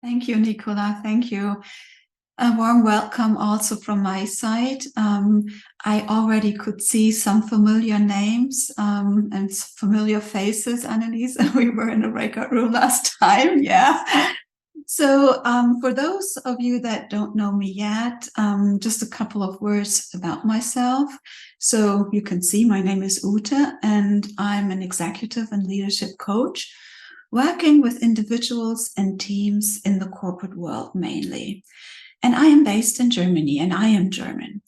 Thank you, Nicola. Thank you. A warm welcome also from my side. I already could see some familiar names and familiar faces, Annelies. We were in the breakout room last time. Yeah. So for those of you that don't know me yet, just a couple of words about myself. So you can see my name is Ute, and I'm an executive and leadership coach working with individuals and teams in the corporate world mainly. And I am based in Germany, and I am German,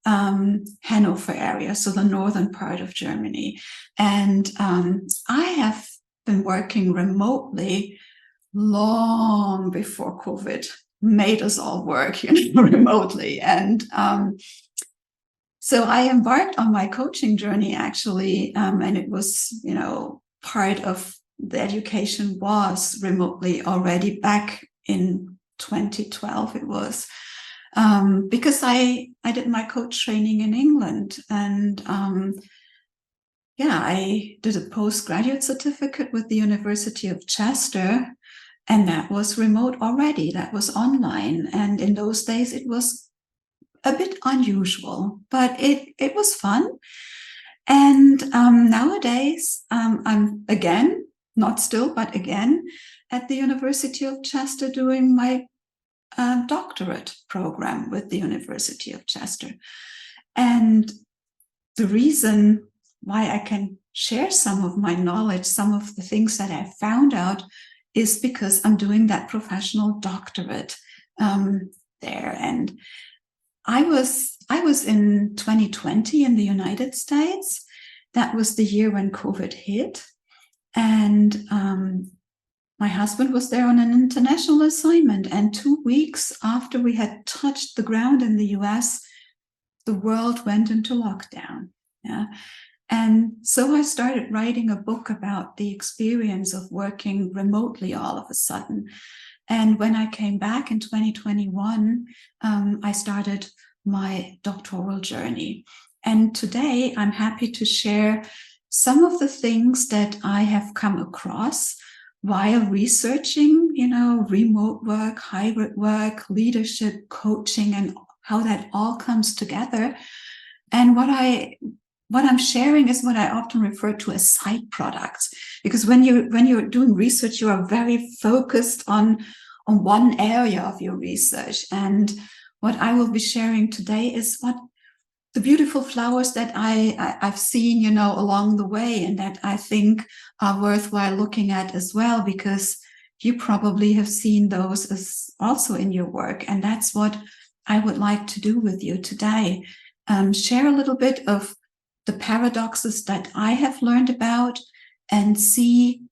Hanover area, so the northern part of Germany. And I have been working remotely long before COVID made us all work, remotely. And so I embarked on my coaching journey, actually, and it was, part of the education was remotely already back in 2012. It was because I did my coach training in England, and I did a postgraduate certificate with the University of Chester, and that was remote already. That was online, and in those days it was a bit unusual, but it was fun. And nowadays I'm again, not still, but again, at the University of Chester doing my doctorate program with the University of Chester. And the reason why I can share some of my knowledge, some of the things that I found out, is because I'm doing that professional doctorate there. And I was in 2020 in the United States. That was the year when COVID hit. And my husband was there on an international assignment. And 2 weeks after we had touched the ground in the US, the world went into lockdown. Yeah. And so I started writing a book about the experience of working remotely all of a sudden. And when I came back in 2021, I started my doctoral journey. And today I'm happy to share some of the things that I have come across while researching, remote work, hybrid work, leadership, coaching, and how that all comes together. And what I'm sharing is what I often refer to as side products, because when you're doing research, you are very focused on one area of your research. And what I will be sharing today is what the beautiful flowers that I've seen, along the way, and that I think are worthwhile looking at as well, because you probably have seen those as also in your work. And that's what I would like to do with you today. Share a little bit of the paradoxes that I have learned about, and see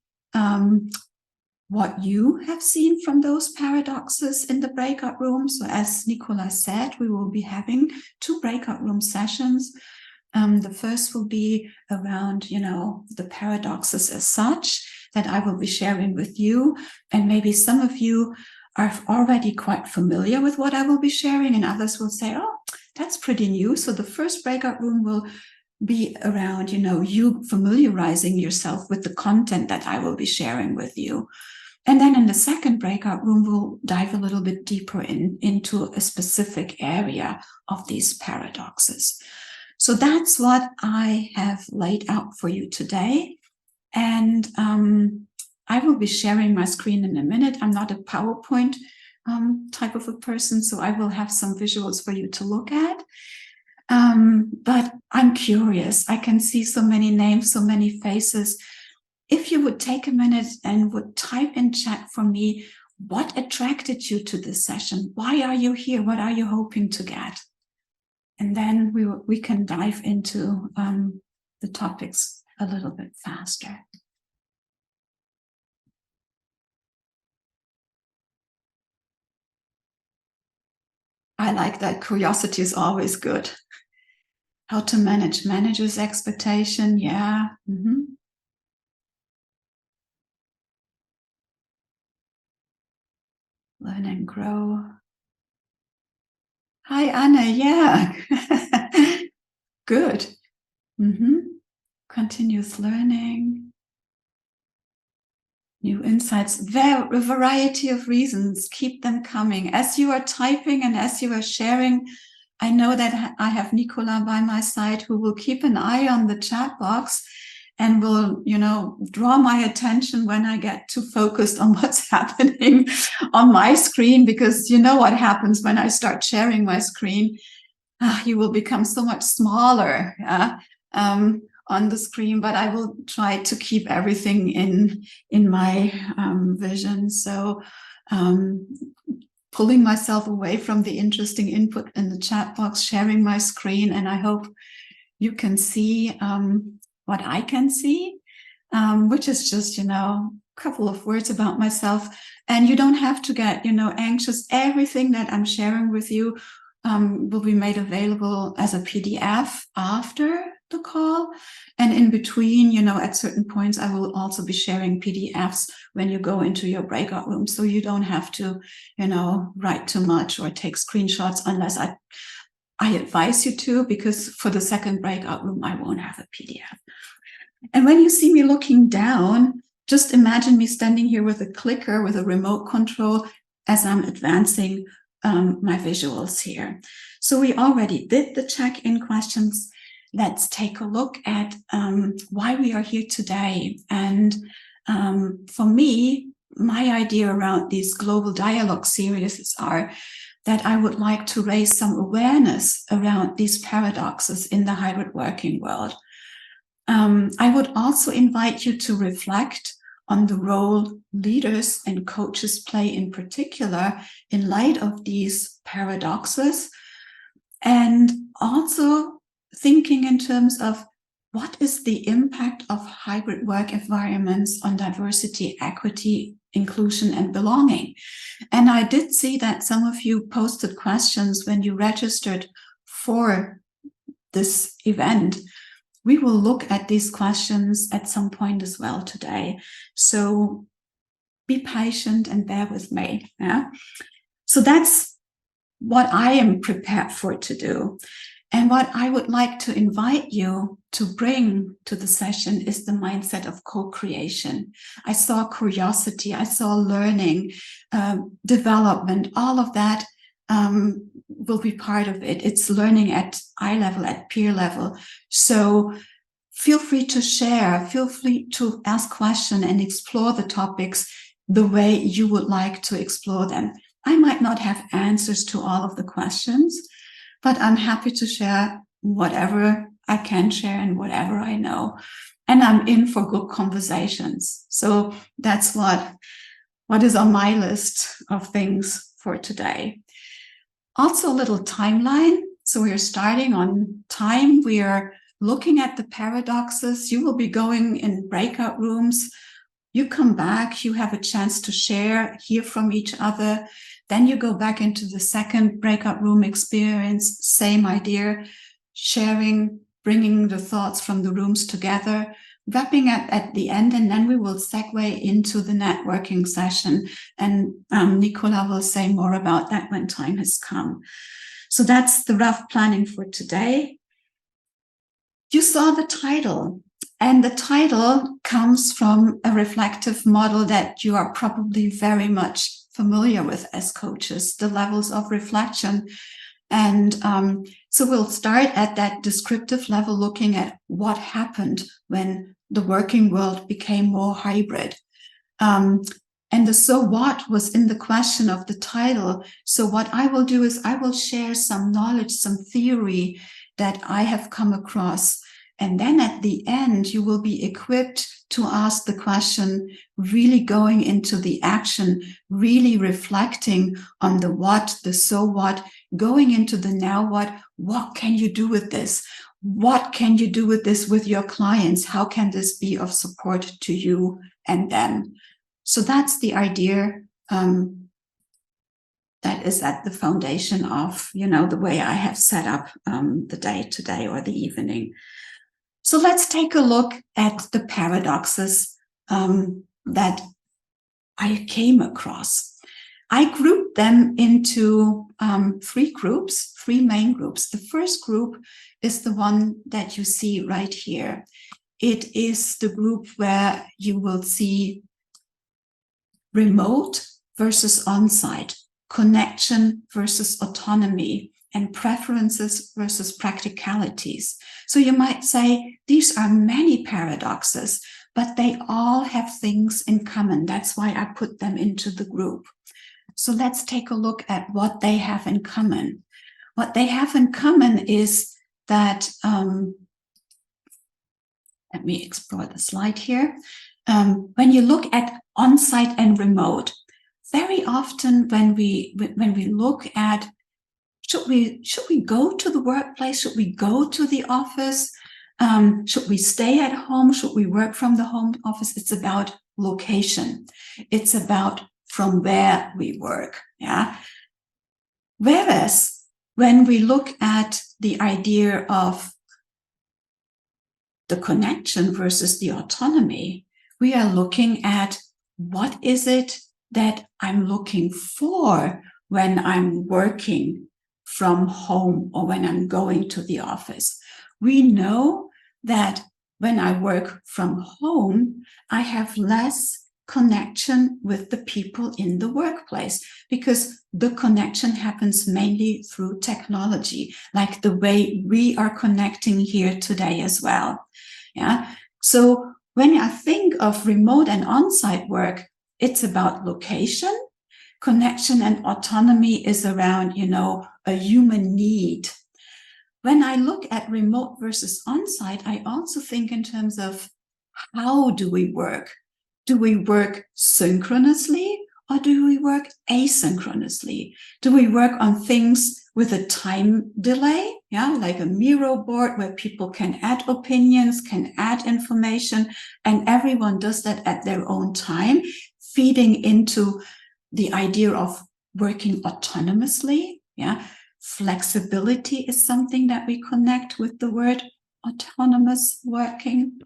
what you have seen from those paradoxes in the breakout room. So as Nicola said, we will be having 2 breakout room sessions. The first will be around, the paradoxes as such that I will be sharing with you. And maybe some of you are already quite familiar with what I will be sharing, and others will say, oh, that's pretty new. So the first breakout room will be around, you familiarizing yourself with the content that I will be sharing with you. And then in the second breakout room, we'll dive a little bit deeper into a specific area of these paradoxes. So that's what I have laid out for you today. And I will be sharing my screen in a minute. I'm not a PowerPoint type of a person, so I will have some visuals for you to look at. But I'm curious. I can see so many names, so many faces. If you would take a minute and would type in chat for me, what attracted you to this session? Why are you here? What are you hoping to get? And then we can dive into the topics a little bit faster. I like that. Curiosity is always good. How to manage managers' expectation. Yeah. Mm-hmm. Learn and grow. Hi, Anna. Yeah. Good. Mm-hmm. Continuous learning. New insights, a variety of reasons. Keep them coming. As you are typing and as you are sharing, I know that I have Nicola by my side who will keep an eye on the chat box and will, draw my attention when I get too focused on what's happening on my screen, because you know what happens when I start sharing my screen. You will become so much smaller on the screen, but I will try to keep everything in my vision. So pulling myself away from the interesting input in the chat box, sharing my screen, and I hope you can see what I can see, which is just, a couple of words about myself. And you don't have to get, anxious. Everything that I'm sharing with you will be made available as a PDF after the call. And in between, at certain points, I will also be sharing PDFs when you go into your breakout room. So you don't have to, write too much or take screenshots unless I advise you to, because for the second breakout room, I won't have a PDF. And when you see me looking down, just imagine me standing here with a clicker, with a remote control, as I'm advancing my visuals here. So we already did the check-in questions. Let's take a look at why we are here today. And for me, my idea around these global dialogue series are that I would like to raise some awareness around these paradoxes in the hybrid working world. I would also invite you to reflect on the role leaders and coaches play in particular in light of these paradoxes, and also thinking in terms of what is the impact of hybrid work environments on diversity, equity, inclusion, and belonging. And I did see that some of you posted questions when you registered for this event. We will look at these questions at some point as well today. So be patient and bear with me. Yeah? So that's what I am prepared for to do. And what I would like to invite you to bring to the session is the mindset of co-creation. I saw curiosity, I saw learning, development, all of that will be part of it. It's learning at eye level, at peer level. So feel free to share, feel free to ask questions and explore the topics the way you would like to explore them. I might not have answers to all of the questions, but I'm happy to share whatever I can share and whatever I know. And I'm in for good conversations. So that's what is on my list of things for today. Also a little timeline. So we're starting on time. We are looking at the paradoxes. You will be going in breakout rooms. You come back, you have a chance to share, hear from each other. Then you go back into the second breakout room experience, same idea, sharing, bringing the thoughts from the rooms together, wrapping up at the end, and then we will segue into the networking session. And Nicola will say more about that when time has come. So that's the rough planning for today. You saw the title, and the title comes from a reflective model that you are probably very much familiar with as coaches, the levels of reflection. And so we'll start at that descriptive level, looking at what happened when the working world became more hybrid. And the so what was in the question of the title. So what I will do is I will share some knowledge, some theory that I have come across. And then at the end, you will be equipped to ask the question, really going into the action, really reflecting on the what, the so what, going into the now what can you do with this? What can you do with this with your clients? How can this be of support to you and them? So that's the idea that is at the foundation of, the way I have set up the day today or the evening. So let's take a look at the paradoxes that I came across. I grouped them into three main groups. The first group is the one that you see right here. It is the group where you will see remote versus on-site, connection versus autonomy, and preferences versus practicalities. So you might say these are many paradoxes, but they all have things in common. That's why I put them into the group. So let's take a look at what they have in common. What they have in common is that, let me explore the slide here. When you look at on-site and remote, very often when we look at should we go to the workplace? Should we go to the office? Should we stay at home? Should we work from the home office? It's about location. It's about from where we work. Yeah. Whereas when we look at the idea of the connection versus the autonomy, we are looking at what is it that I'm looking for when I'm working from home or when I'm going to the office. We know that when I work from home, I have less connection with the people in the workplace because the connection happens mainly through technology, like the way we are connecting here today as well. Yeah. So when I think of remote and on-site work, it's about location. Connection and autonomy is around, a human need. When I look at remote versus on-site, I also think in terms of how do we work? Do we work synchronously or do we work asynchronously? Do we work on things with a time delay? Yeah, like a Miro board where people can add opinions, can add information, and everyone does that at their own time, feeding into the idea of working autonomously. Yeah, flexibility is something that we connect with the word autonomous working.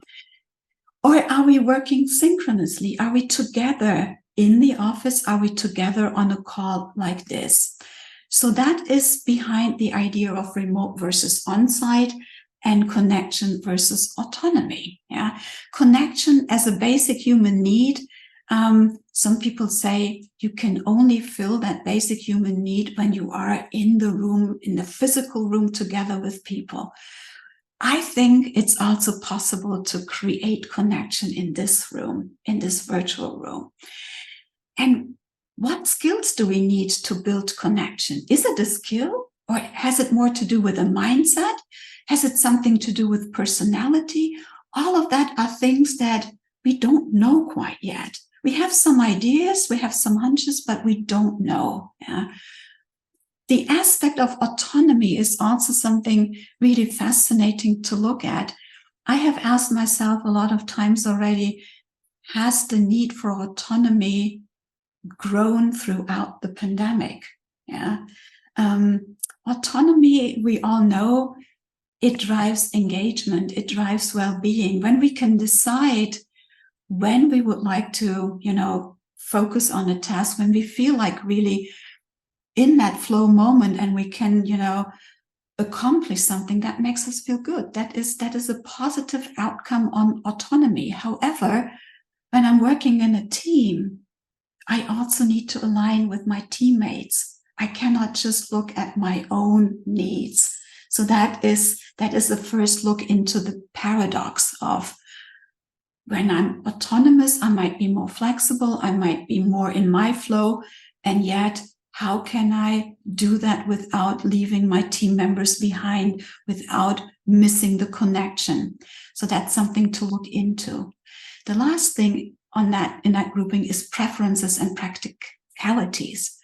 Or are we working synchronously? Are we together in the office? Are we together on a call like this? So that is behind the idea of remote versus on-site and connection versus autonomy. Yeah, connection as a basic human need. Some people say you can only fill that basic human need when you are in the room, in the physical room together with people. I think it's also possible to create connection in this room, in this virtual room. And what skills do we need to build connection? Is it a skill or has it more to do with a mindset? Has it something to do with personality? All of that are things that we don't know quite yet. We have some ideas, we have some hunches, but we don't know. Yeah? The aspect of autonomy is also something really fascinating to look at. I have asked myself a lot of times already, has the need for autonomy grown throughout the pandemic? Yeah. Autonomy, we all know, it drives engagement, it drives well-being. When we can decide when we would like to, focus on a task, when we feel like really in that flow moment and we can, accomplish something that makes us feel good. That is a positive outcome on autonomy. However, when I'm working in a team, I also need to align with my teammates. I cannot just look at my own needs. So that is the first look into the paradox of when I'm autonomous, I might be more flexible, I might be more in my flow, and yet how can I do that without leaving my team members behind, without missing the connection? So that's something to look into. The last thing on that in that grouping is preferences and practicalities.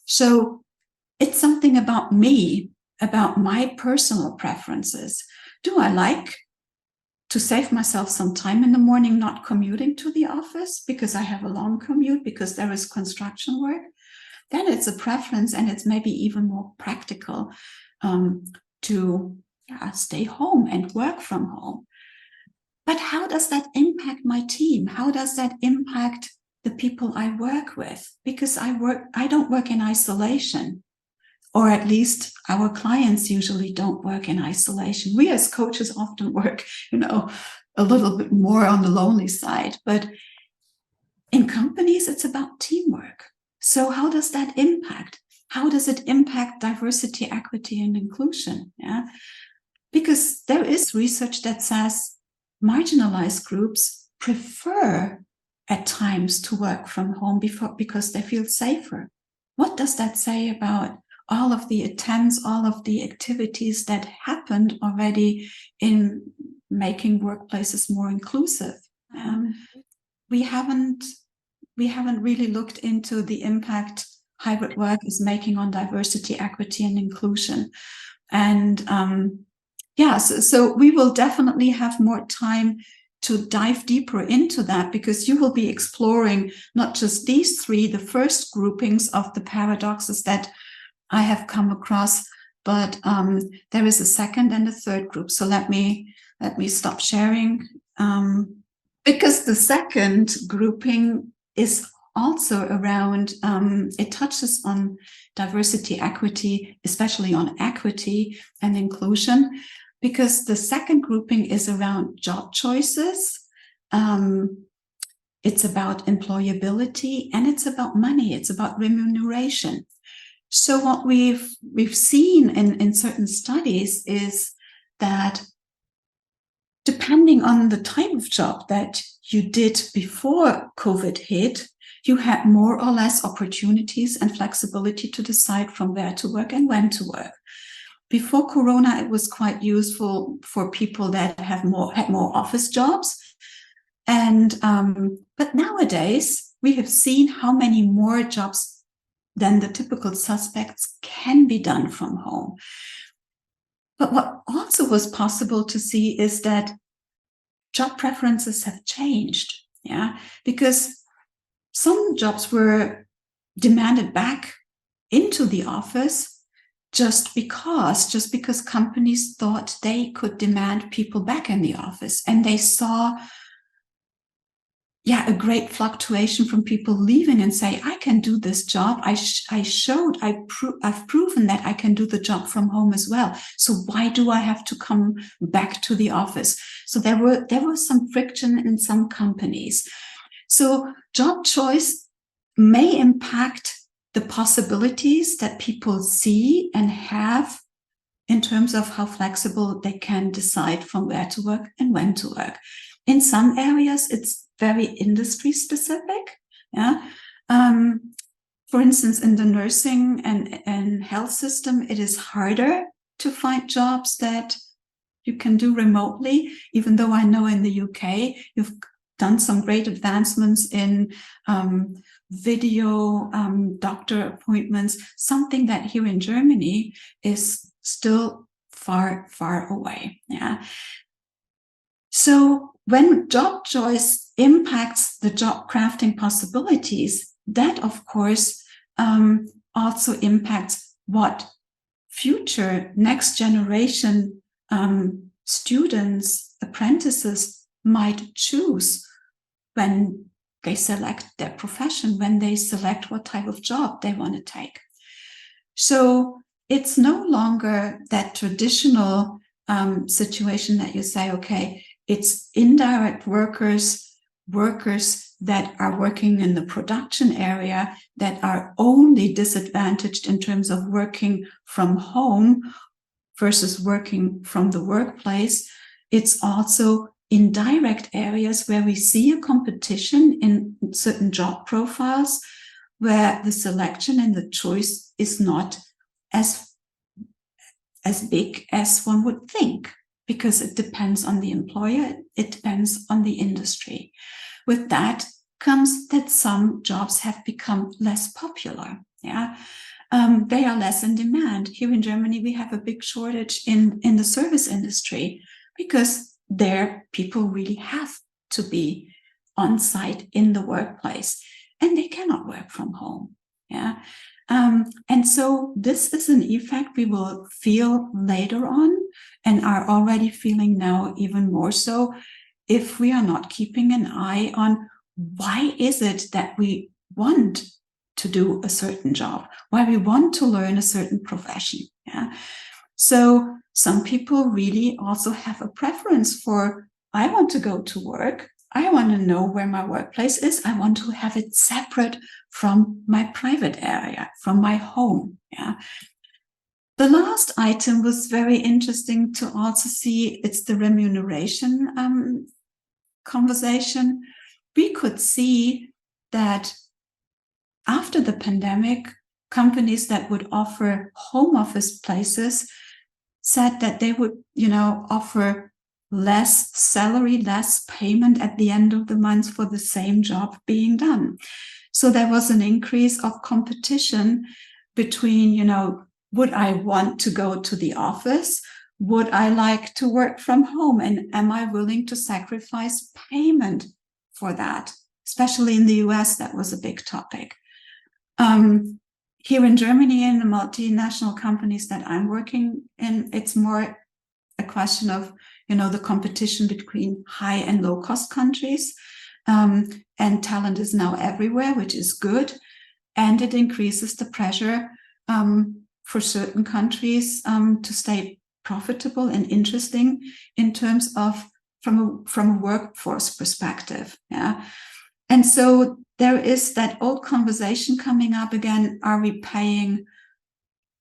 So it's something about me, about my personal preferences. Do I like to save myself some time in the morning not commuting to the office because I have a long commute, because there is construction work? Then it's a preference and it's maybe even more practical to stay home and work from home. But how does that impact my team? How does that impact the people I work with? Because I don't work in isolation, or at least our clients usually don't work in isolation. We as coaches often work, a little bit more on the lonely side, but In companies, it's about teamwork. So how does that impact? How does it impact diversity, equity, and inclusion? Yeah, because there is research that says marginalized groups prefer at times to work from home because they feel safer. What does that say about all of the attempts, all of the activities that happened already in making workplaces more inclusive? We haven't really looked into the impact hybrid work is making on diversity, equity, and inclusion. And so we will definitely have more time to dive deeper into that, because you will be exploring not just these three, the first groupings of the paradoxes that I have come across, but there is a second and a third group. So let me stop sharing, because the second grouping is also around, it touches on diversity, equity, especially on equity and inclusion, because the second grouping is around job choices. It's about employability, and it's about money. It's about remuneration. So what we've seen in certain studies is that depending on the type of job that you did before COVID hit, you had more or less opportunities and flexibility to decide from where to work and when to work. Before Corona, it was quite useful for people that had more office jobs. And but nowadays, we have seen how many more jobs than the typical suspects can be done from home. But what also was possible to see is that job preferences have changed, because some jobs were demanded back into the office just because companies thought they could demand people back in the office, and they saw a great fluctuation from people leaving and say, I can do this job. I've proven that I can do the job from home as well. So why do I have to come back to the office? So there was some friction in some companies. So job choice may impact the possibilities that people see and have in terms of how flexible they can decide from where to work and when to work. In some areas, it's very industry specific. For instance, in the nursing and health system, it is harder to find jobs that you can do remotely, even though I know in the UK, you've done some great advancements in video doctor appointments, something that here in Germany is still far, far away. So when job choice impacts the job crafting possibilities, that of course also impacts what future next generation students, apprentices might choose when they select their profession, when they select what type of job they want to take. So it's no longer that traditional situation that you say, okay, it's indirect workers that are working in the production area that are only disadvantaged in terms of working from home versus working from the workplace. It's also indirect areas where we see a competition in certain job profiles where the selection and the choice is not as big as one would think, because it depends on the employer, it depends on the industry. With that comes that some jobs have become less popular. They are less in demand. Here in Germany, we have a big shortage in the service industry, because there people really have to be on site in the workplace, and they cannot work from home. And so this is an effect we will feel later on, and are already feeling now even more so, if we are not keeping an eye on why is it that we want to do a certain job, why we want to learn a certain profession. So some people really also have a preference for, I want to go to work I want to know where my workplace is. I want to have it separate from my private area, from my home. Yeah. The last item was very interesting to also see. It's the remuneration conversation. We could see that after the pandemic, companies that would offer home office places said that they would, offer less salary, less payment at the end of the month for the same job being done. So there was an increase of competition between, would I want to go to the office? Would I like to work from home? And am I willing to sacrifice payment for that? Especially in the US, that was a big topic. Here in Germany, in the multinational companies that I'm working in, it's more a question of, the competition between high and low cost countries. And talent is now everywhere, which is good. And it increases the pressure for certain countries to stay profitable and interesting in terms of from a workforce perspective. Yeah. And so there is that old conversation coming up again. Are we paying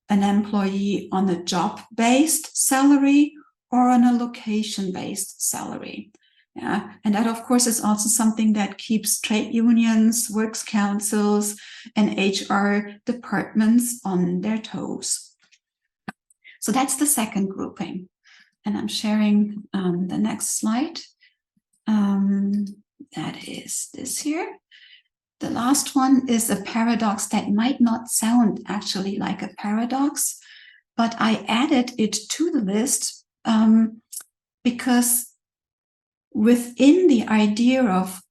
an employee on a job-based salary or on a location-based salary? Yeah. And that, of course, is also something that keeps trade unions, works councils, and HR departments on their toes. So that's the second grouping. And I'm sharing the next slide. That is this here. The last one is a paradox that might not sound actually like a paradox, but I added it to the list because within the idea of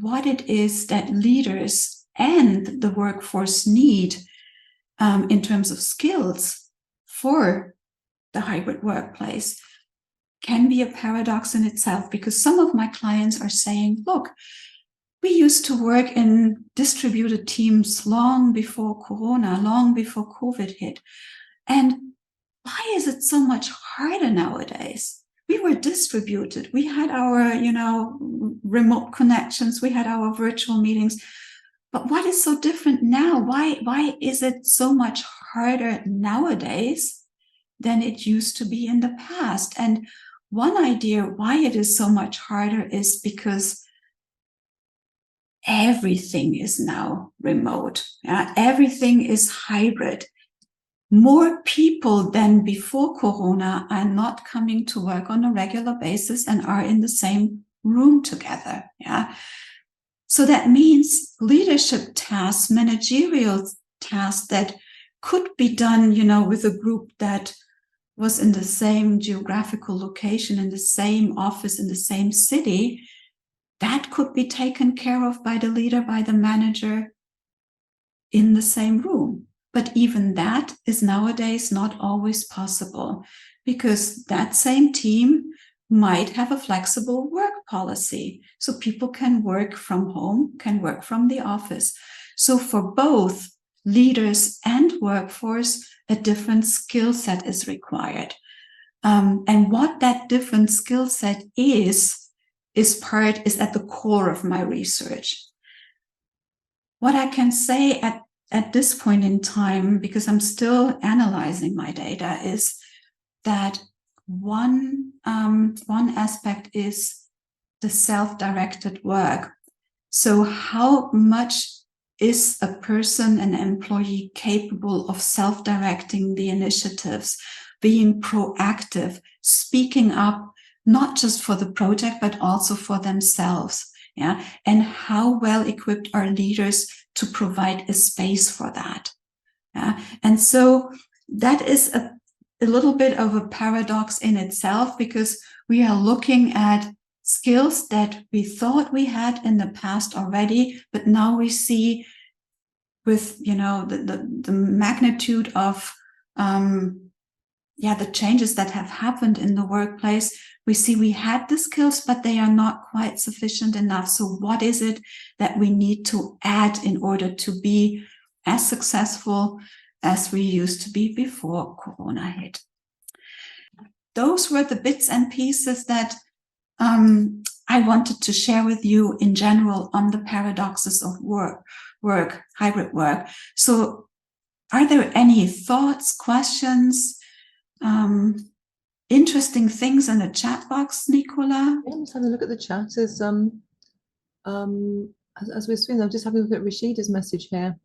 what it is that leaders and the workforce need in terms of skills for the hybrid workplace can be a paradox in itself, because some of my clients are saying, look, we used to work in distributed teams long before Corona, long before COVID hit. And why is it so much harder nowadays? We were distributed. We had our, remote connections. We had our virtual meetings. But what is so different now? Why is it so much harder nowadays than it used to be in the past? And one idea why it is so much harder is because everything is now remote. Everything is hybrid. More people than before Corona are not coming to work on a regular basis and are in the same room together. Yeah. So that means leadership tasks, managerial tasks that could be done, with a group that was in the same geographical location, in the same office, in the same city, that could be taken care of by the leader, by the manager in the same room. But even that is nowadays not always possible, because that same team might have a flexible work policy. So people can work from home, can work from the office. So for both leaders and workforce, a different skill set is required. And what that different skill set is at the core of my research. What I can say at this point in time, because I'm still analyzing my data, is that one aspect is the self-directed work. So how much is a person, an employee, capable of self-directing the initiatives, being proactive, speaking up, not just for the project, but also for themselves? Yeah. And how well equipped are leaders to provide a space for that? Yeah. And so that is a little bit of a paradox in itself, because we are looking at skills that we thought we had in the past already, but now we see with, the magnitude of, the changes that have happened in the workplace, we see we had the skills, but they are not quite sufficient enough. So what is it that we need to add in order to be as successful as we used to be before Corona hit? Those were the bits and pieces that I I wanted to share with you in general on the paradoxes of hybrid work. So are there any thoughts, questions, interesting things in the chat box, Nicola? Yeah, let's have a look at the chat. As we're swinging, I'm just having a look at Rashida's message here.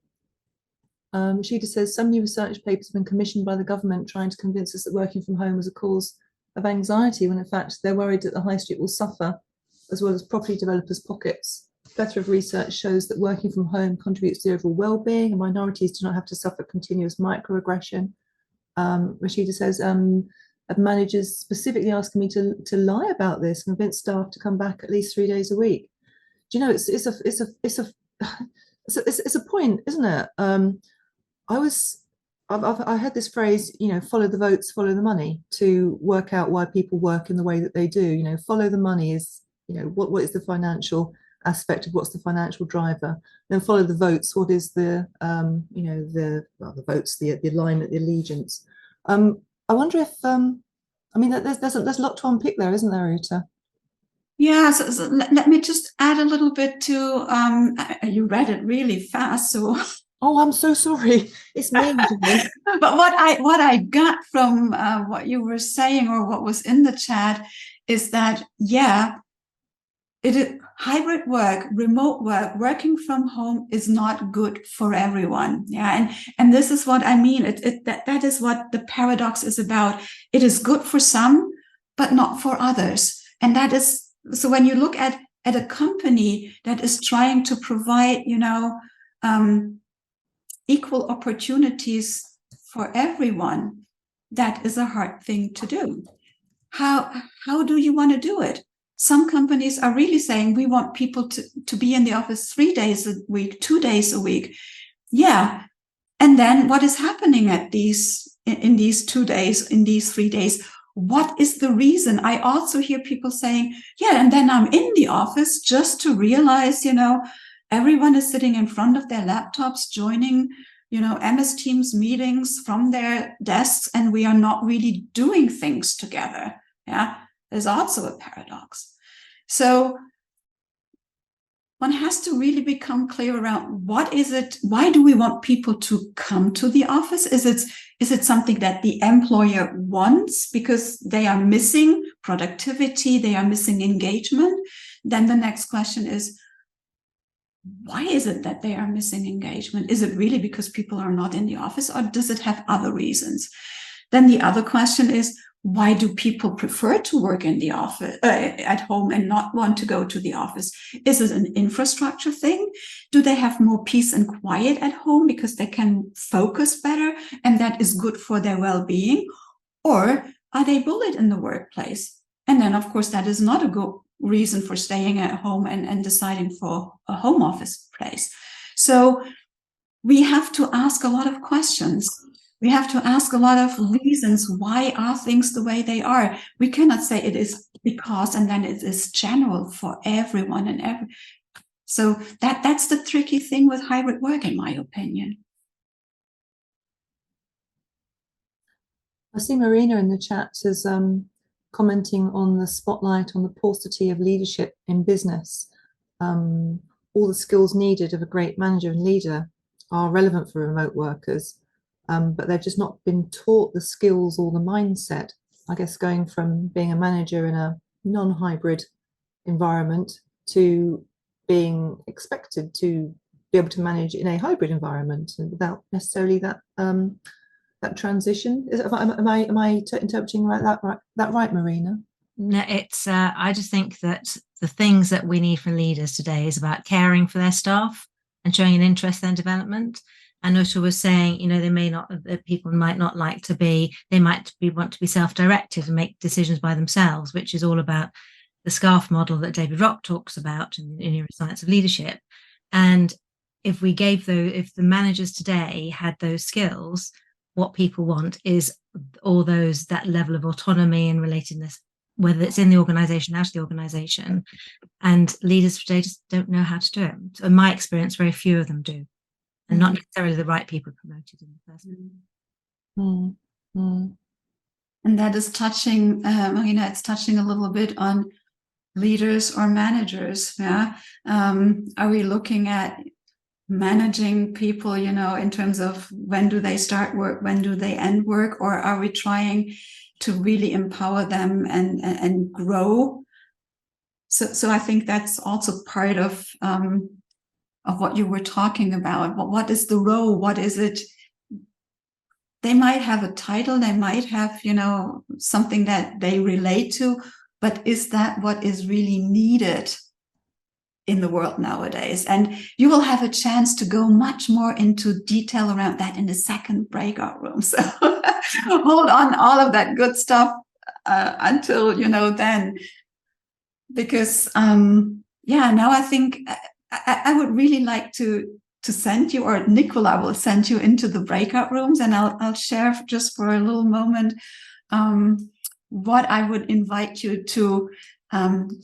Rashida says, some new research papers have been commissioned by the government trying to convince us that working from home is a cause of anxiety, when in fact they're worried that the high street will suffer, as well as property developers' pockets. A plethora of research shows that working from home contributes to the overall well-being, and minorities do not have to suffer continuous microaggression. Rashida says, managers specifically asking me to lie about this, convince staff to come back at least 3 days a week. Do you know, it's a point, isn't it? I heard this phrase, you know, follow the votes, follow the money, to work out why people work in the way that they do. You know, follow the money is, you know, what is the financial aspect of what's the financial driver? Then follow the votes. What is the, you know, the votes, the alignment, the allegiance. I wonder if, I mean, there's a lot to unpick there, isn't there, Ute? Yeah, so let me just add a little bit to, you read it really fast, so. Oh, I'm so sorry. It's me. But what I got from what you were saying, or what was in the chat, is that, yeah, hybrid work, remote work, working from home is not good for everyone. Yeah, and this is what I mean. That is what the paradox is about. It is good for some, but not for others. And that is, so when you look at a company that is trying to provide, you know, equal opportunities for everyone, that is a hard thing to do. How do you want to do it? Some companies are really saying, we want people to be in the office 3 days a week, 2 days a week. Yeah. And then what is happening in these 2 days, in these 3 days? What is the reason? I also hear people saying, yeah, and then I'm in the office just to realize, you know, everyone is sitting in front of their laptops, joining, you know, MS Teams meetings from their desks, and we are not really doing things together. Yeah, there's also a paradox. So one has to really become clear around what is it, why do we want people to come to the office? Is it something that the employer wants because they are missing productivity, they are missing engagement? Then the next question is, why is it that they are missing engagement? Is it really because people are not in the office, or does it have other reasons? Then the other question is, why do people prefer to work in the office, at home, and not want to go to the office? Is it an infrastructure thing? Do they have more peace and quiet at home because they can focus better and that is good for their well-being? Or are they bullied in the workplace? And then, of course, that is not a good reason for staying at home and deciding for a home office place. So we have to ask a lot of questions. We have to ask a lot of reasons. Why are things the way they are? We cannot say it is because, and then it is general for everyone and every. So that's the tricky thing with hybrid work, in my opinion. I see Marina in the chat says, commenting on the spotlight on the paucity of leadership in business. All the skills needed of a great manager and leader are relevant for remote workers, but they've just not been taught the skills or the mindset. I guess going from being a manager in a non-hybrid environment to being expected to be able to manage in a hybrid environment, and without necessarily that that transition. Am I interpreting that right, Marina? No, it's I just think that the things that we need from leaders today is about caring for their staff and showing an interest in their development. And Ute was saying, you know, people might not like to be, they might want to be self-directed and make decisions by themselves, which is all about the SCARF model that David Rock talks about in Neuroscience of Leadership. And if the managers today had those skills, what people want is that level of autonomy and relatedness, whether it's in the organization, out of the organization. And leaders today just don't know how to do it. So in my experience, very few of them do. And not necessarily the right people promoted in the first place. And that is touching, Marina, it's touching a little bit on leaders or managers? Yeah. Are we looking at managing people, you know, in terms of when do they start work, when do they end work, or are we trying to really empower them and grow? So I think that's also part of what you were talking about. What is the role? What is it? They might have a title, they might have, you know, something that they relate to, but is that what is really needed in the world nowadays? And you will have a chance to go much more into detail around that in the second breakout room. So hold on all of that good stuff until, you know, then, because now I think I would really like to send you, or Nicola will send you into the breakout rooms, and I'll share just for a little moment what I would invite you to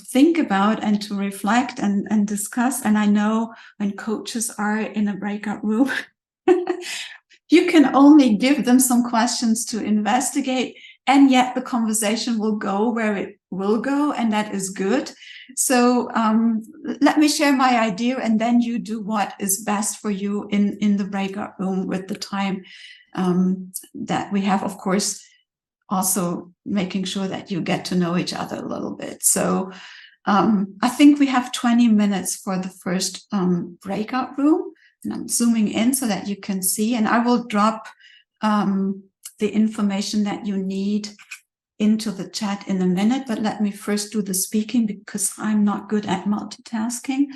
think about and to reflect and discuss. And I know when coaches are in a breakout room, you can only give them some questions to investigate, and yet the conversation will go where it will go, and that is good. So let me share my idea, and then you do what is best for you in the breakout room with the time that we have, of course, also making sure that you get to know each other a little bit. So I think we have 20 minutes for the first breakout room, and I'm zooming in so that you can see, and I will drop the information that you need into the chat in a minute, but let me first do the speaking because I'm not good at multitasking.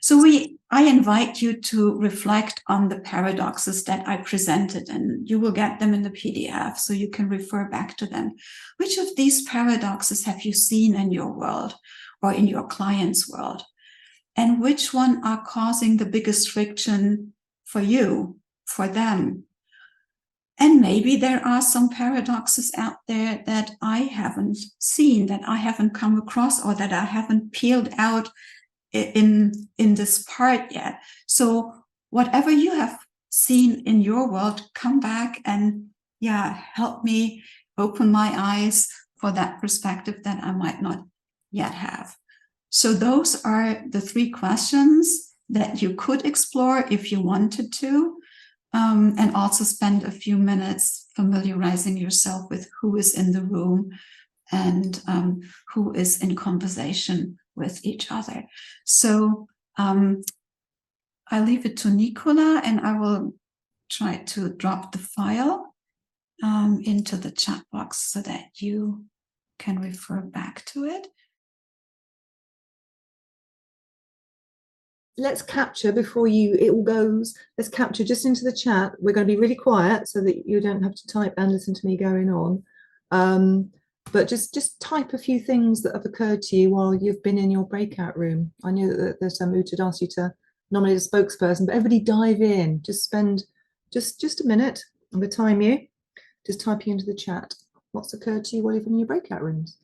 So I invite you to reflect on the paradoxes that I presented, and you will get them in the PDF so you can refer back to them. Which of these paradoxes have you seen in your world or in your client's world? And which one are causing the biggest friction for you, for them? And maybe there are some paradoxes out there that I haven't seen, that I haven't come across, or that I haven't peeled out in this part yet. So whatever you have seen in your world, come back and help me open my eyes for that perspective that I might not yet have. So those are the 3 questions that you could explore if you wanted to. And also spend a few minutes familiarizing yourself with who is in the room and who is in conversation with each other. So I leave it to Nicola, and I will try to drop the file into the chat box so that you can refer back to it. Let's capture before it all goes. Let's capture just into the chat. We're going to be really quiet so that you don't have to type and listen to me going on. But just type a few things that have occurred to you while you've been in your breakout room. I know that Ute had asked you to nominate a spokesperson, but everybody dive in. Just spend just a minute. I'm going to time you. Just typing into the chat what's occurred to you while you've been in your breakout rooms.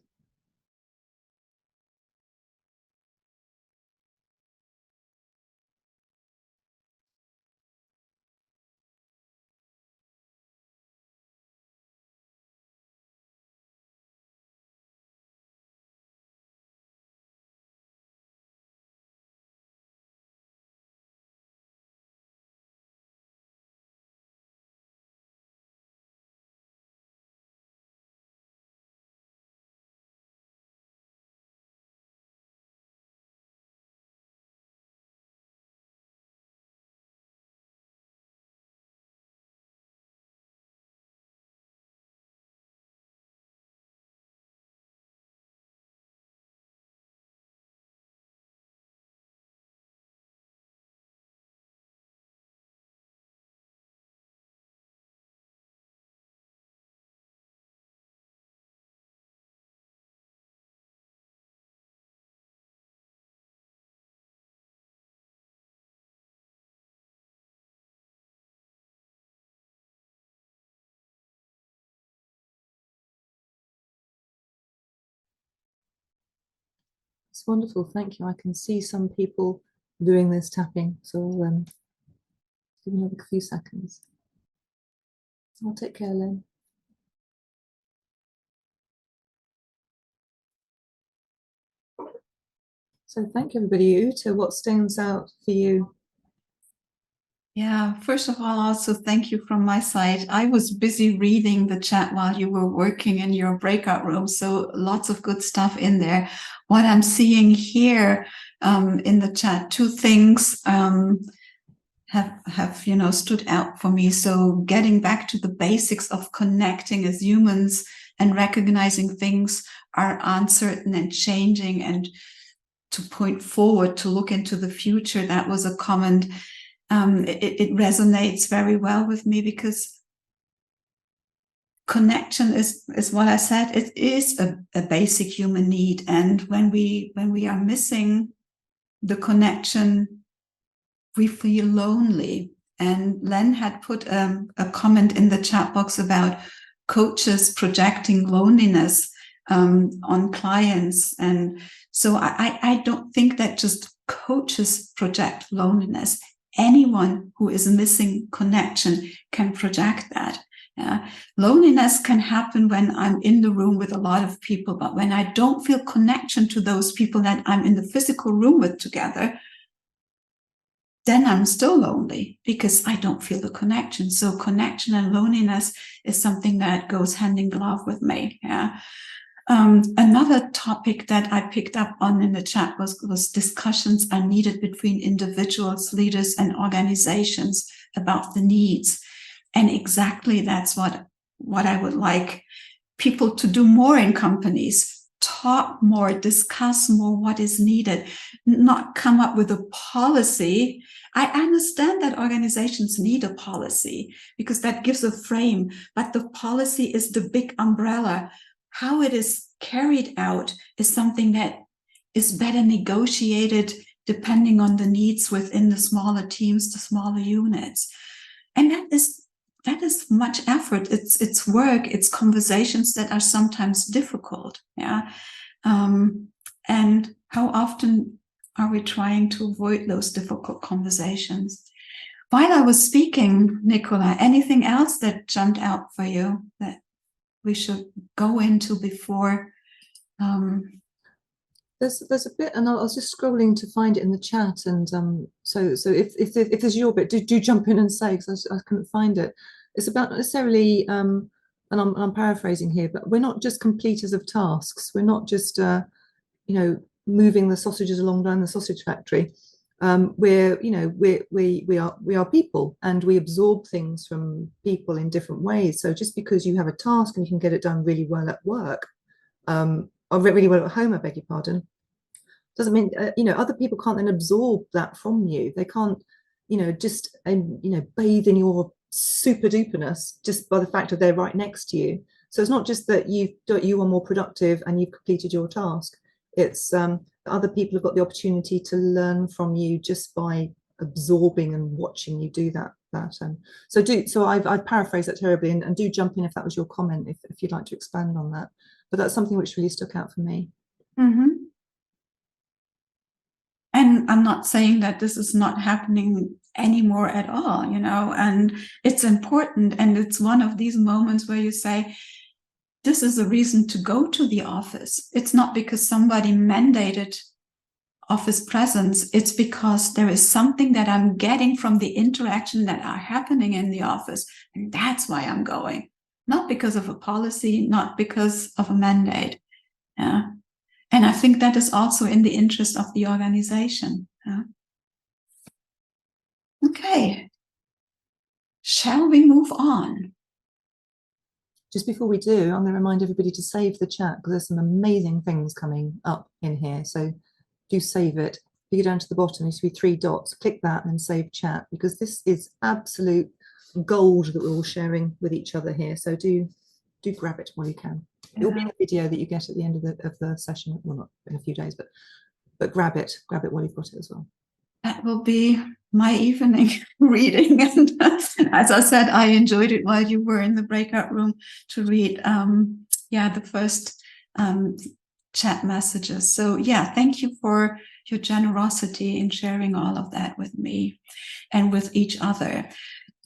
It's wonderful, thank you. I can see some people doing this tapping, so give me a few seconds. I'll take care, Len. So thank you, everybody. Ute, what stands out for you? Yeah, first of all, also thank you from my side. I was busy reading the chat while you were working in your breakout room, so lots of good stuff in there. What I'm seeing here in the chat, two things have stood out for me. So getting back to the basics of connecting as humans and recognizing things are uncertain and changing, and to point forward, to look into the future. That was a comment. It resonates very well with me, because connection is what I said. It is a basic human need, and when we are missing the connection, we feel lonely. And Len had put a comment in the chat box about coaches projecting loneliness on clients, and so I don't think that just coaches project loneliness. Anyone who is missing connection can project that. Loneliness can happen when I'm in the room with a lot of people, but when I don't feel connection to those people that I'm in the physical room with together, then I'm still lonely, because I don't feel the connection. So connection and loneliness is something that goes hand in glove with me. Yeah. Another topic that I picked up on in the chat was discussions are needed between individuals, leaders, and organizations about the needs. And exactly that's what I would like people to do more in companies. Talk more, discuss more what is needed, not come up with a policy. I understand that organizations need a policy because that gives a frame, but the policy is the big umbrella. How it is carried out is something that is better negotiated depending on the needs within the smaller teams, the smaller units. And that is much effort. It's work, it's conversations that are sometimes difficult. Yeah. And how often are we trying to avoid those difficult conversations? While I was speaking, Nicola, anything else that jumped out for you that we should go into before? There's a bit, and I was just scrolling to find it in the chat, and so if there's your bit, do jump in and say, because I couldn't find it. It's about not necessarily, and I'm paraphrasing here, but we're not just completers of tasks. We're not just moving the sausages along down the sausage factory. We are people, and we absorb things from people in different ways. So just because you have a task and you can get it done really well at work, or really well at home, I beg your pardon, doesn't mean other people can't then absorb that from you. They can't just bathe in your super duperness just by the fact that they're right next to you. So it's not just that you are more productive and you've completed your task. It's other people have got the opportunity to learn from you just by absorbing and watching you do that. So I've paraphrased that terribly, and do jump in if that was your comment, if you'd like to expand on that. But that's something which really stuck out for me. Mm-hmm. And I'm not saying that this is not happening anymore at all, and it's important. And it's one of these moments where you say, this is a reason to go to the office. It's not because somebody mandated office presence. It's because there is something that I'm getting from the interaction that are happening in the office. And that's why I'm going. Not because of a policy, not because of a mandate. Yeah. And I think that is also in the interest of the organization. Yeah. Okay. Shall we move on? Just before we do, I'm going to remind everybody to save the chat, because there's some amazing things coming up in here. So do save it. If you go down to the bottom, there should be 3 dots. Click that and save chat, because this is absolute gold that we're all sharing with each other here. So do grab it while you can. Yeah. It will be a video that you get at the end of the session. Well, not in a few days, but grab it while you've got it as well. That will be my evening reading. And as I said, I enjoyed it while you were in the breakout room to read the first chat messages. So yeah, thank you for your generosity in sharing all of that with me and with each other.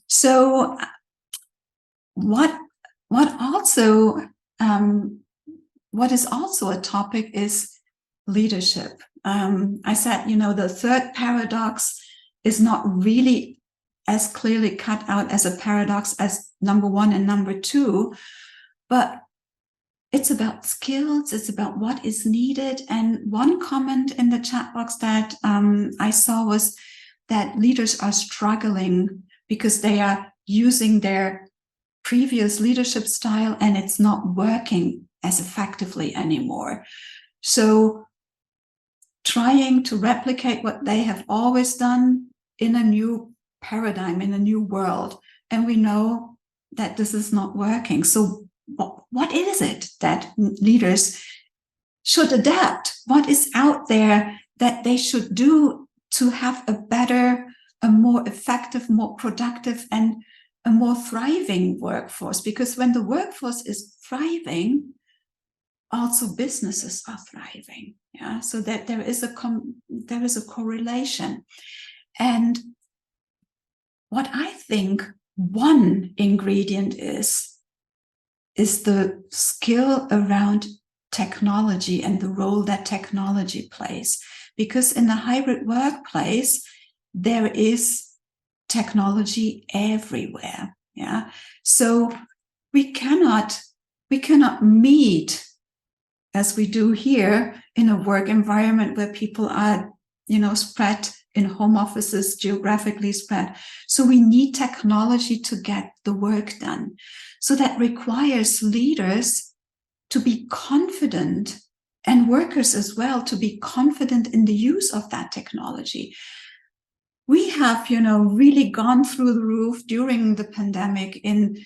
So what is also a topic is leadership. I said, the third paradox is not really as clearly cut out as a paradox as number 1 and number 2, but it's about skills, it's about what is needed. And one comment in the chat box that I saw was that leaders are struggling because they are using their previous leadership style and it's not working as effectively anymore. So trying to replicate what they have always done in a new paradigm, in a new world. And we know that this is not working. So what is it that leaders should adapt? What is out there that they should do to have a better, a more effective, more productive, and a more thriving workforce? Because when the workforce is thriving, also businesses are thriving. Yeah, so that there is a correlation. And what I think one ingredient is the skill around technology and the role that technology plays. Because in the hybrid workplace, there is technology everywhere. Yeah. So we cannot meet as we do here in a work environment where people are, spread in home offices, geographically spread. So we need technology to get the work done. So that requires leaders to be confident, and workers as well, to be confident in the use of that technology. We have, really gone through the roof during the pandemic in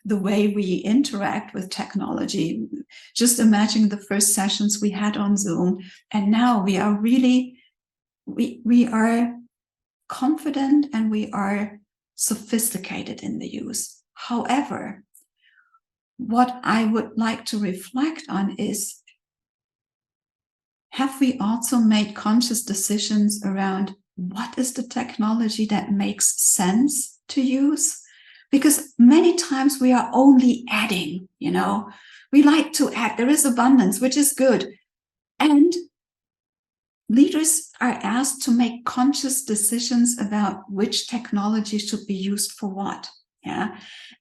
the way we interact with technology. Just imagine the first sessions we had on Zoom, and now we are really, we are confident and we are sophisticated in the use. However, what I would like to reflect on is, have we also made conscious decisions around what is the technology that makes sense to use? Because many times we are only adding, we like to add, there is abundance, which is good. And leaders are asked to make conscious decisions about which technology should be used for what. Yeah.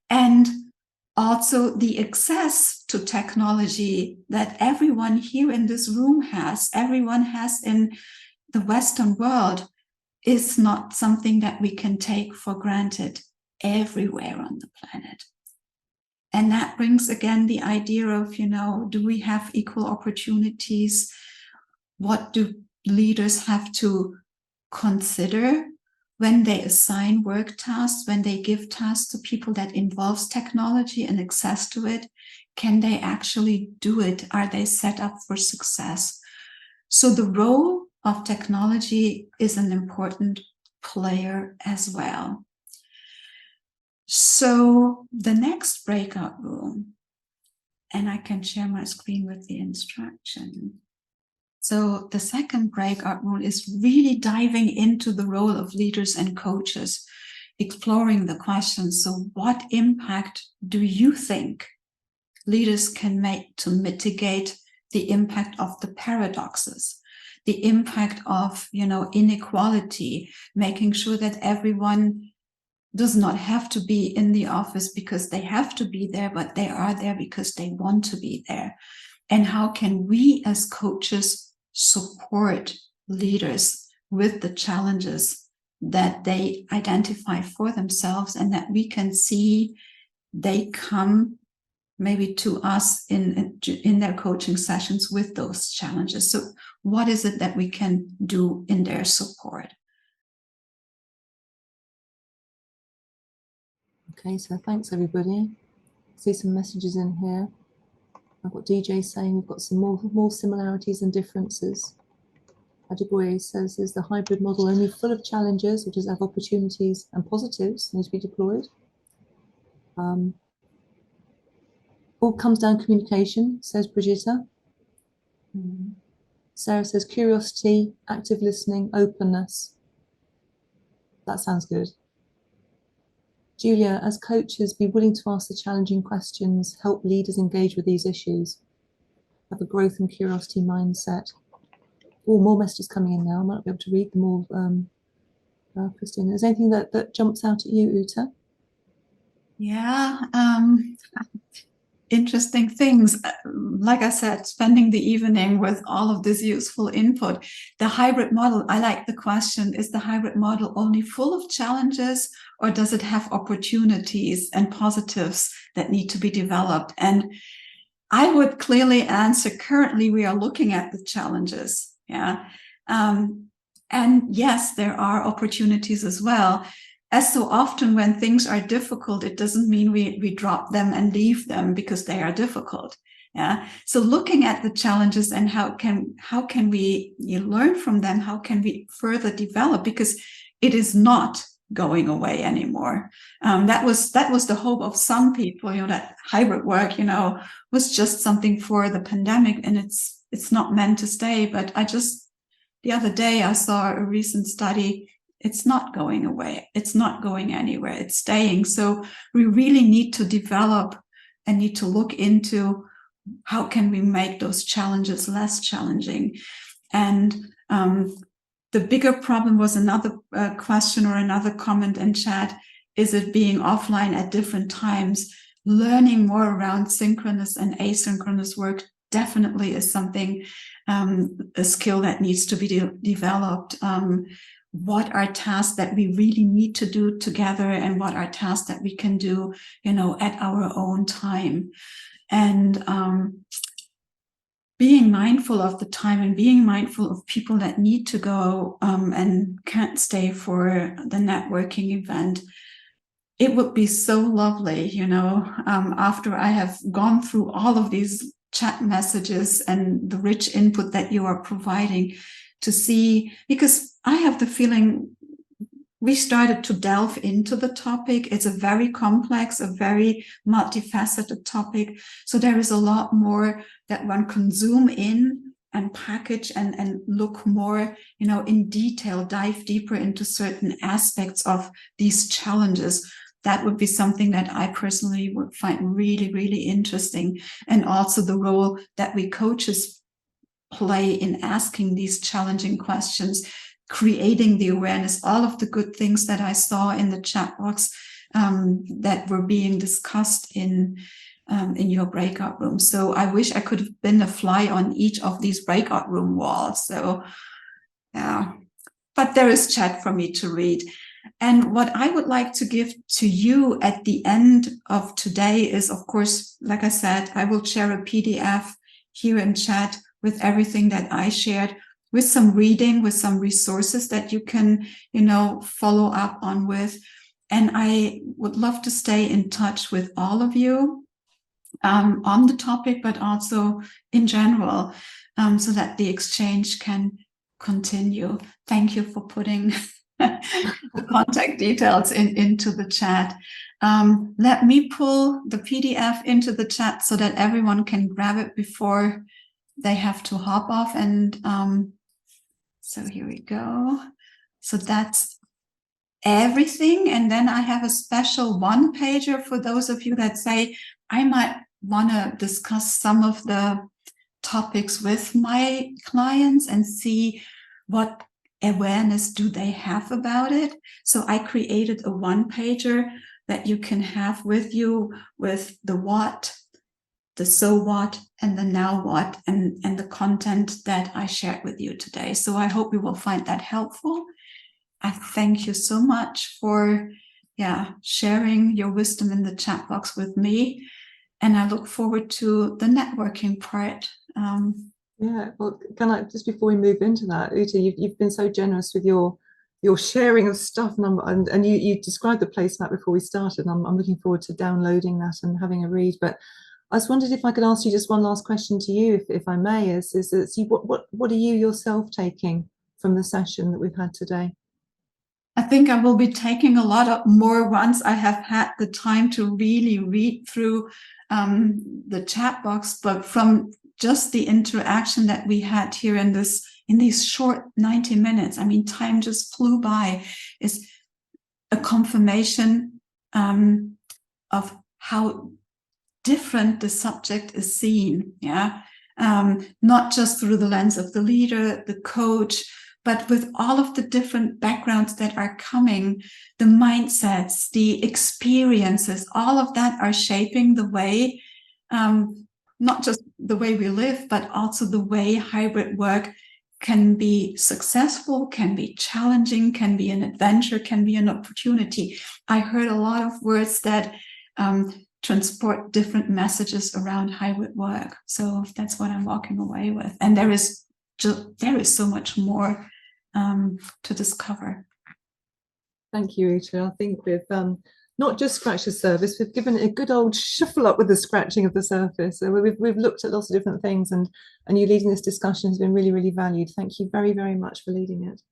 And also the access to technology that everyone here in this room has, everyone has in the Western world, is not something that we can take for granted everywhere on the planet. And that brings again the idea of, do we have equal opportunities? What do leaders have to consider when they assign work tasks, when they give tasks to people that involves technology and access to it? Can they actually do it? Are they set up for success? So the role of technology is an important player as well. So the next breakout room, and I can share my screen with the instruction. So the second breakout room is really diving into the role of leaders and coaches, exploring the questions. So what impact do you think leaders can make to mitigate the impact of the paradoxes, the impact of, inequality, making sure that everyone does not have to be in the office because they have to be there, but they are there because they want to be there? And how can we as coaches support leaders with the challenges that they identify for themselves, and that we can see they come maybe to us in their coaching sessions with those challenges? So what is it that we can do in their support? Okay, so thanks everybody. See some messages in here. I've got DJ saying we've got some more similarities than differences. Adeboye says, is the hybrid model only full of challenges, or does it have opportunities and positives need to be deployed? All comes down to communication, says Brigitta. Sarah says curiosity, active listening, openness. That sounds good. Julia, as coaches, be willing to ask the challenging questions, help leaders engage with these issues, have a growth and curiosity mindset. Oh, more messages coming in now. I might not be able to read them all, Christine. Is there anything that jumps out at you, Ute? Yeah, interesting things. Like I said, spending the evening with all of this useful input. The hybrid model, I like the question, is the hybrid model only full of challenges, or does it have opportunities and positives that need to be developed? And I would clearly answer, currently we are looking at the challenges. Yeah. And yes, there are opportunities as well. As so often when things are difficult, it doesn't mean we drop them and leave them because they are difficult. Yeah. So looking at the challenges and how can we learn from them? How can we further develop? Because it is not going away anymore. That was the hope of some people, that hybrid work, was just something for the pandemic, and it's not meant to stay. But the other day I saw a recent study. It's not going away. It's not going anywhere. It's staying. So we really need to develop and need to look into how can we make those challenges less challenging. And the bigger problem was another question or another comment in chat. Is it being offline at different times? Learning more around synchronous and asynchronous work definitely is something, a skill that needs to be developed. What are tasks that we really need to do together, and what are tasks that we can do, at our own time. And being mindful of the time and being mindful of people that need to go and can't stay for the networking event. It would be so lovely, after I have gone through all of these chat messages and the rich input that you are providing, to see, because I have the feeling we started to delve into the topic. It's a very complex, a very multifaceted topic. So there is a lot more that one can zoom in and package and look more, in detail, dive deeper into certain aspects of these challenges. That would be something that I personally would find really, really interesting. And also the role that we coaches play in asking these challenging questions, creating the awareness, all of the good things that I saw in the chat box that were being discussed in your breakout room. So I wish I could have been a fly on each of these breakout room walls. So, yeah, but there is chat for me to read. And what I would like to give to you at the end of today is, of course, like I said, I will share a PDF here in chat with everything that I shared, with some reading, with some resources that you can, follow up on with. And I would love to stay in touch with all of you on the topic, but also in general, so that the exchange can continue. Thank you for putting the contact details into the chat. Let me pull the PDF into the chat so that everyone can grab it before they have to hop off. And so here we go. So that's everything. And then I have a special one pager for those of you that say, I might want to discuss some of the topics with my clients and see what awareness do they have about it. So I created a one pager that you can have with you, with the what, the so what, and the now what, and the content that I shared with you today. So I hope you will find that helpful. I thank you so much for sharing your wisdom in the chat box with me. And I look forward to the networking part. Yeah, well, can I, just before we move into that, Ute, you've been so generous with your sharing of stuff, and you described the placemat before we started. I'm looking forward to downloading that and having a read. But I just wondered if I could ask you just one last question to you, if I may, is what are you yourself taking from the session that we've had today? I think I will be taking a lot more once I have had the time to really read through the chat box, but from just the interaction that we had here in these short 90 minutes, I mean, time just flew by, is a confirmation of how different the subject is seen. Yeah. not just through the lens of the leader, the coach, but with all of the different backgrounds that are coming, the mindsets, the experiences, all of that are shaping the way, not just the way we live, but also the way hybrid work can be successful, can be challenging, can be an adventure, can be an opportunity. I heard a lot of words that transport different messages around hybrid work. So that's what I'm walking away with. And there is so much more to discover. Thank you, Ute. I think we've not just scratched the surface, we've given it a good old shuffle up with the scratching of the surface. So we've looked at lots of different things, and you leading this discussion has been really, really valued. Thank you very, very much for leading it.